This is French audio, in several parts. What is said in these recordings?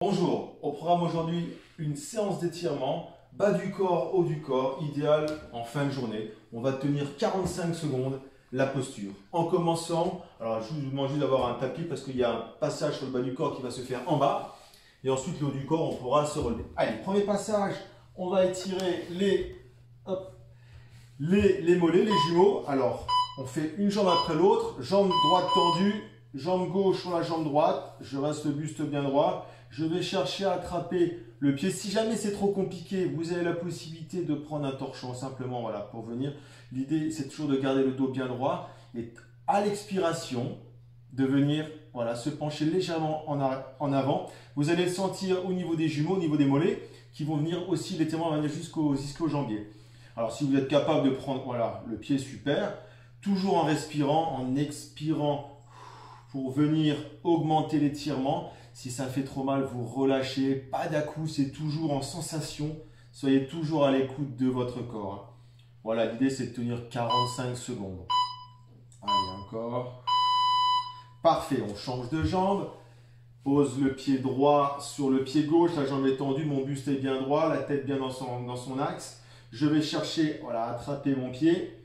Bonjour, au programme aujourd'hui, une séance d'étirement, bas du corps, haut du corps, idéal en fin de journée. On va tenir 45 secondes la posture. En commençant, alors je vous demande juste d'avoir un tapis parce qu'il y a un passage sur le bas du corps qui va se faire en bas. Et ensuite, le haut du corps, on pourra se relever. Allez, premier passage, on va étirer les mollets, les jumeaux. Alors, on fait une jambe après l'autre, jambe droite tendue, jambe gauche sur la jambe droite. Je reste le buste bien droit. Je vais chercher à attraper le pied. Si jamais c'est trop compliqué, vous avez la possibilité de prendre un torchon simplement voilà, pour venir. L'idée, c'est toujours de garder le dos bien droit et à l'expiration, de venir voilà, se pencher légèrement en avant. Vous allez le sentir au niveau des jumeaux, au niveau des mollets, qui vont venir aussi, l'étirement va venir jusqu'au jambier. Alors, si vous êtes capable de prendre voilà, le pied, super. Toujours en respirant, en expirant pour venir augmenter l'étirement. Si ça fait trop mal, vous relâchez. Pas d'à-coup, c'est toujours en sensation. Soyez toujours à l'écoute de votre corps. Voilà, l'idée c'est de tenir 45 secondes. Allez, encore. Parfait, on change de jambe. Pose le pied droit sur le pied gauche. La jambe est tendue, mon buste est bien droit, la tête bien dans son axe. Je vais chercher voilà, à attraper mon pied.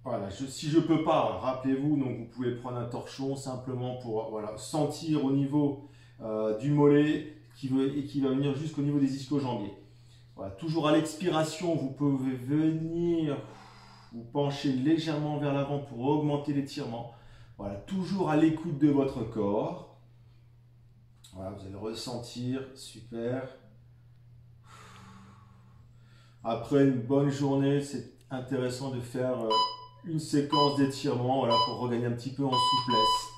Voilà, si je ne peux pas, rappelez-vous, donc vous pouvez prendre un torchon simplement pour voilà, sentir au niveau du mollet qui va venir jusqu'au niveau des ischio-jambiers. Voilà, toujours à l'expiration, vous pouvez venir vous pencher légèrement vers l'avant pour augmenter l'étirement. Voilà, toujours à l'écoute de votre corps. Voilà, vous allez ressentir, super. Après une bonne journée, c'est intéressant de faire une séquence d'étirement voilà, pour regagner un petit peu en souplesse.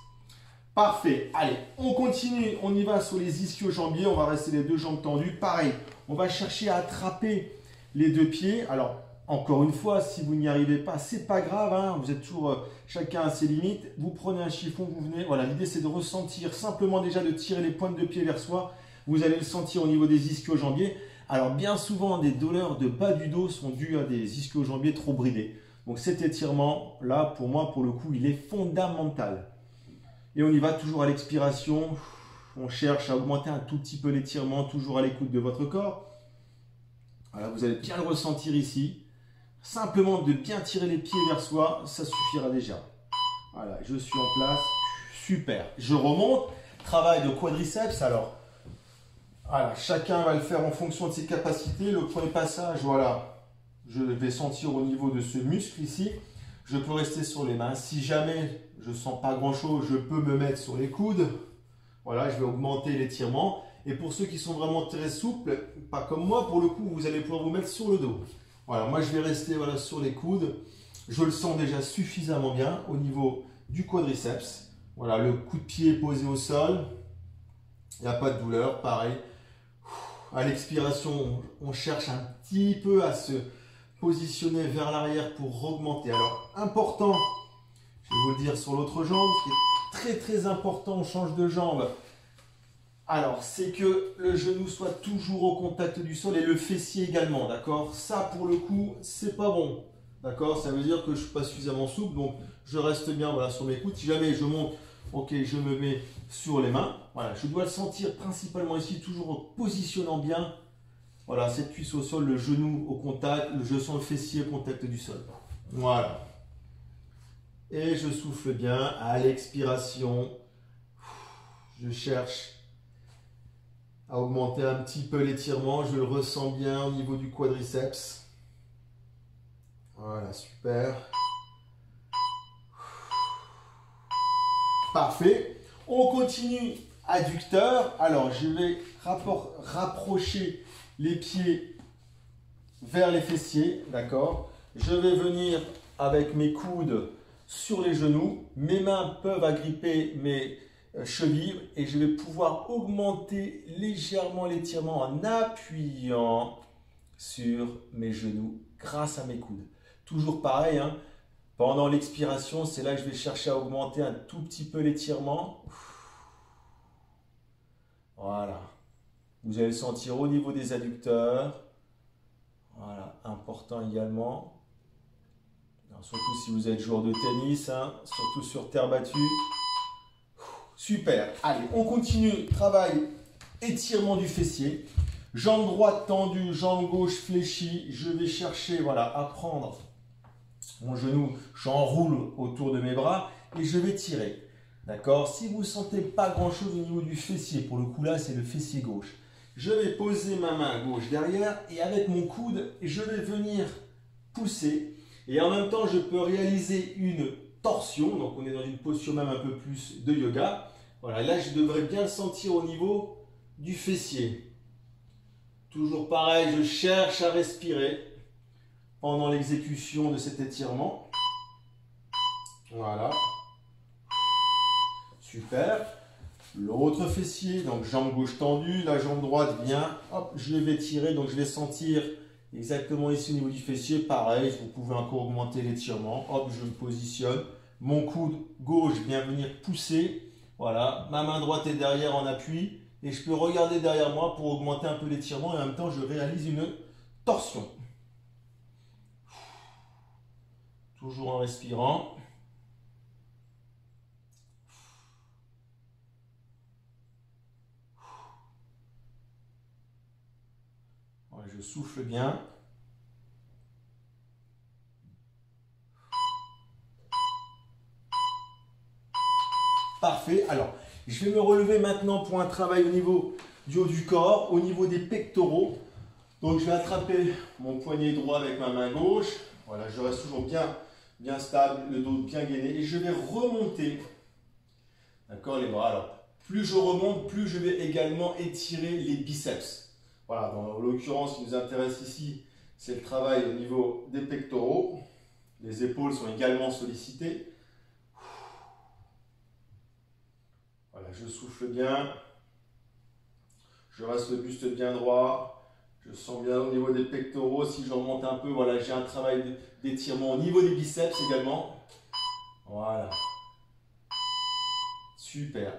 Parfait. Allez, on continue. On y va sur les ischio-jambiers. On va rester les deux jambes tendues. Pareil, on va chercher à attraper les deux pieds. Alors, encore une fois, si vous n'y arrivez pas, c'est pas grave. Hein, vous êtes toujours chacun à ses limites. Vous prenez un chiffon, vous venez. Voilà, l'idée c'est de ressentir simplement déjà de tirer les pointes de pied vers soi. Vous allez le sentir au niveau des ischio-jambiers. Alors, bien souvent, des douleurs de bas du dos sont dues à des ischio-jambiers trop bridés. Donc, cet étirement-là, pour moi, pour le coup, il est fondamental. Et on y va toujours à l'expiration. On cherche à augmenter un tout petit peu l'étirement, toujours à l'écoute de votre corps. Voilà, vous allez bien le ressentir ici. Simplement de bien tirer les pieds vers soi, ça suffira déjà. Voilà, je suis en place. Super. Je remonte. Travail de quadriceps. Alors, voilà, chacun va le faire en fonction de ses capacités. Le premier passage, voilà, je vais sentir au niveau de ce muscle ici. Je peux rester sur les mains. Si jamais je ne sens pas grand-chose, je peux me mettre sur les coudes. Voilà, je vais augmenter l'étirement. Et pour ceux qui sont vraiment très souples, pas comme moi, pour le coup, vous allez pouvoir vous mettre sur le dos. Voilà, moi je vais rester voilà, sur les coudes. Je le sens déjà suffisamment bien au niveau du quadriceps. Voilà, le coup de pied est posé au sol. Il n'y a pas de douleur, pareil. À l'expiration, on cherche un petit peu à se positionner vers l'arrière pour augmenter. Alors, important, je vais vous le dire sur l'autre jambe, ce qui est très très important, on change de jambe. Alors, c'est que le genou soit toujours au contact du sol et le fessier également, d'accord? Ça, pour le coup, c'est pas bon, d'accord? Ça veut dire que je ne suis pas suffisamment souple, donc je reste bien voilà, sur mes coudes. Si jamais je monte, ok, je me mets sur les mains. Voilà, je dois le sentir principalement ici, toujours en positionnant bien. Voilà, cette cuisse au sol, le genou au contact, je sens le fessier au contact du sol. Voilà. Et je souffle bien à l'expiration. Je cherche à augmenter un petit peu l'étirement. Je le ressens bien au niveau du quadriceps. Voilà, super. Parfait. On continue adducteur. Alors, je vais rapprocher les pieds vers les fessiers, d'accord? Je vais venir avec mes coudes sur les genoux. Mes mains peuvent agripper mes chevilles et je vais pouvoir augmenter légèrement l'étirement en appuyant sur mes genoux grâce à mes coudes. Toujours pareil, hein? Pendant l'expiration, c'est là que je vais chercher à augmenter un tout petit peu l'étirement. Voilà. Vous allez le sentir au niveau des adducteurs. Voilà, important également. Alors, surtout si vous êtes joueur de tennis, hein, surtout sur terre battue. Super. Allez, on continue. Travail étirement du fessier. Jambe droite tendue, jambe gauche fléchie. Je vais chercher, voilà, à prendre mon genou, j'enroule autour de mes bras et je vais tirer. D'accord? Si vous ne sentez pas grand-chose au niveau du fessier, pour le coup là, c'est le fessier gauche. Je vais poser ma main gauche derrière et avec mon coude, je vais venir pousser. Et en même temps, je peux réaliser une torsion. Donc, on est dans une posture même un peu plus de yoga. Voilà, là, je devrais bien le sentir au niveau du fessier. Toujours pareil, je cherche à respirer pendant l'exécution de cet étirement. Voilà. Super. L'autre fessier, donc jambe gauche tendue, la jambe droite vient, hop, je vais tirer, donc je vais sentir exactement ici au niveau du fessier. Pareil, vous pouvez encore augmenter l'étirement. Hop, je me positionne. Mon coude gauche vient venir pousser. Voilà, ma main droite est derrière en appui. Et je peux regarder derrière moi pour augmenter un peu l'étirement. Et en même temps, je réalise une torsion. Toujours en respirant. Voilà, je souffle bien. Parfait. Alors, je vais me relever maintenant pour un travail au niveau du haut du corps, au niveau des pectoraux. Donc, je vais attraper mon poignet droit avec ma main gauche. Voilà, je reste toujours bien stable, le dos bien gainé. Et je vais remonter, d'accord, les bras. Alors, plus je remonte, plus je vais également étirer les biceps. Voilà, dans l'occurrence, ce qui nous intéresse ici, c'est le travail au niveau des pectoraux. Les épaules sont également sollicitées. Voilà, je souffle bien. Je reste le buste bien droit. Je sens bien au niveau des pectoraux. Si je remonte un peu, voilà, j'ai un travail d'étirement au niveau des biceps également. Voilà. Super.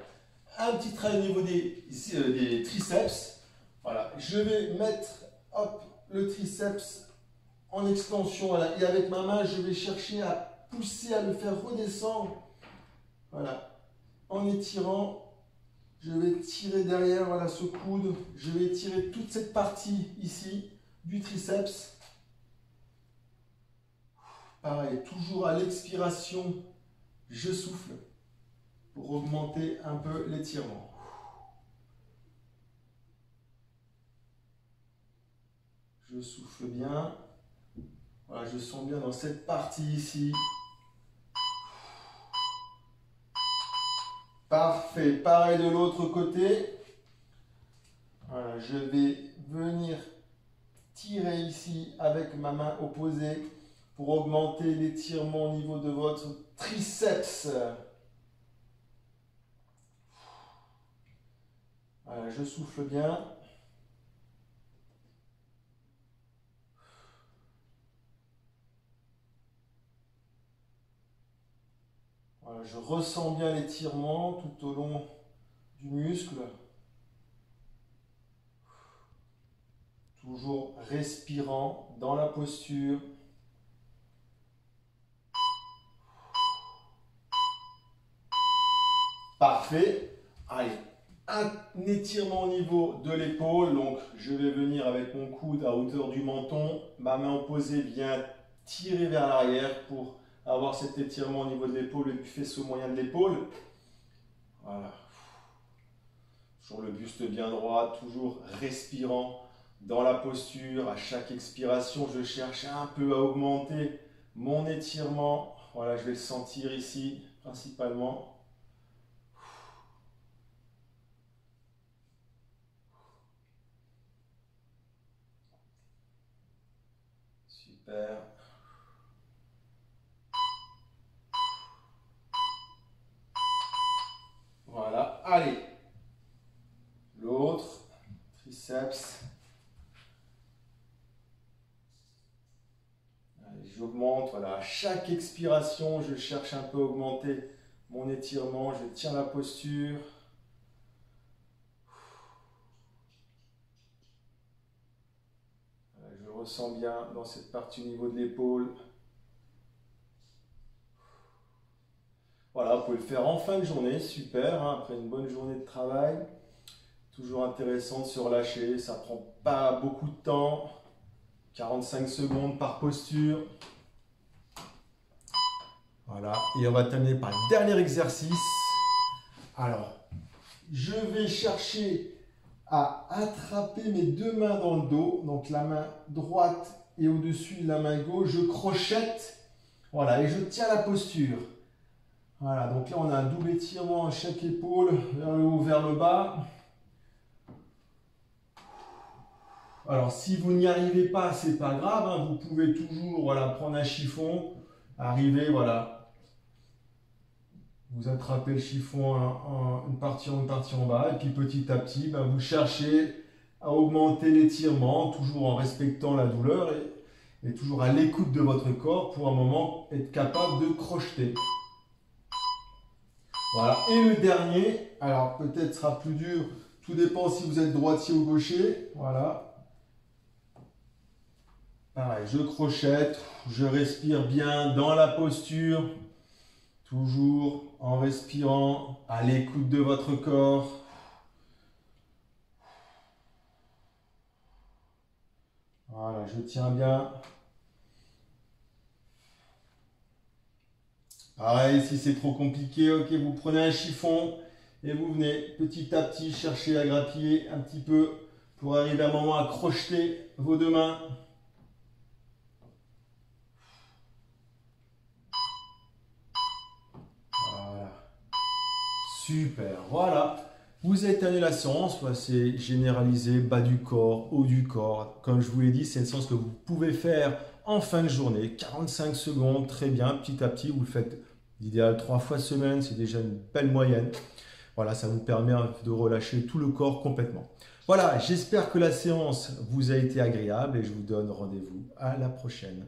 Un petit travail au niveau des triceps. Voilà. Je vais mettre hop, le triceps en extension. Voilà. Et avec ma main, je vais chercher à pousser, à le faire redescendre. Voilà. En étirant. Je vais tirer derrière, voilà, ce coude. Je vais tirer toute cette partie ici du triceps. Pareil, toujours à l'expiration, je souffle pour augmenter un peu l'étirement. Je souffle bien. Voilà, je sens bien dans cette partie ici. Parfait. Pareil de l'autre côté. Voilà, je vais venir tirer ici avec ma main opposée pour augmenter l'étirement au niveau de votre triceps. Voilà, je souffle bien. Voilà, je ressens bien l'étirement tout au long du muscle. Toujours respirant dans la posture. Parfait. Allez, un étirement au niveau de l'épaule. Donc, je vais venir avec mon coude à hauteur du menton. Ma main opposée vient tirer vers l'arrière pour avoir cet étirement au niveau de l'épaule et du faisceau moyen de l'épaule. Voilà. Sur le buste bien droit, toujours respirant dans la posture. À chaque expiration, je cherche un peu à augmenter mon étirement. Voilà, je vais le sentir ici principalement. Super. Voilà, allez. L'autre, triceps. J'augmente, voilà, à chaque expiration, je cherche un peu à augmenter mon étirement, je tiens la posture. Voilà, je ressens bien dans cette partie au niveau de l'épaule. Voilà, vous pouvez le faire en fin de journée, super, hein, après une bonne journée de travail. Toujours intéressant de se relâcher, ça prend pas beaucoup de temps. 45 secondes par posture. Voilà, et on va terminer par le dernier exercice. Alors, je vais chercher à attraper mes deux mains dans le dos. Donc la main droite est au-dessus de la main gauche. Je crochette. Voilà, et je tiens la posture. Voilà, donc là on a un double étirement à chaque épaule, vers le haut, vers le bas. Alors si vous n'y arrivez pas, c'est pas grave, hein, vous pouvez toujours voilà, prendre un chiffon, arriver, voilà. Vous attrapez le chiffon une partie en bas, et puis petit à petit, ben, vous cherchez à augmenter l'étirement, toujours en respectant la douleur et toujours à l'écoute de votre corps pour un moment être capable de crocheter. Voilà, et le dernier, alors peut-être sera plus dur, tout dépend si vous êtes droitier ou gaucher, voilà. Pareil, je crochette, je respire bien dans la posture, toujours en respirant à l'écoute de votre corps. Voilà, je tiens bien. Pareil, si c'est trop compliqué, ok, vous prenez un chiffon et vous venez petit à petit chercher à grappiller un petit peu pour arriver à un moment à crocheter vos deux mains. Voilà. Super, voilà. Vous avez terminé la séance, c'est généralisé, bas du corps, haut du corps. Comme je vous l'ai dit, c'est une séance que vous pouvez faire en fin de journée, 45 secondes, très bien, petit à petit, vous le faites l'idéal 3 fois semaine, c'est déjà une belle moyenne. Voilà, ça vous permet de relâcher tout le corps complètement. Voilà, j'espère que la séance vous a été agréable et je vous donne rendez-vous à la prochaine.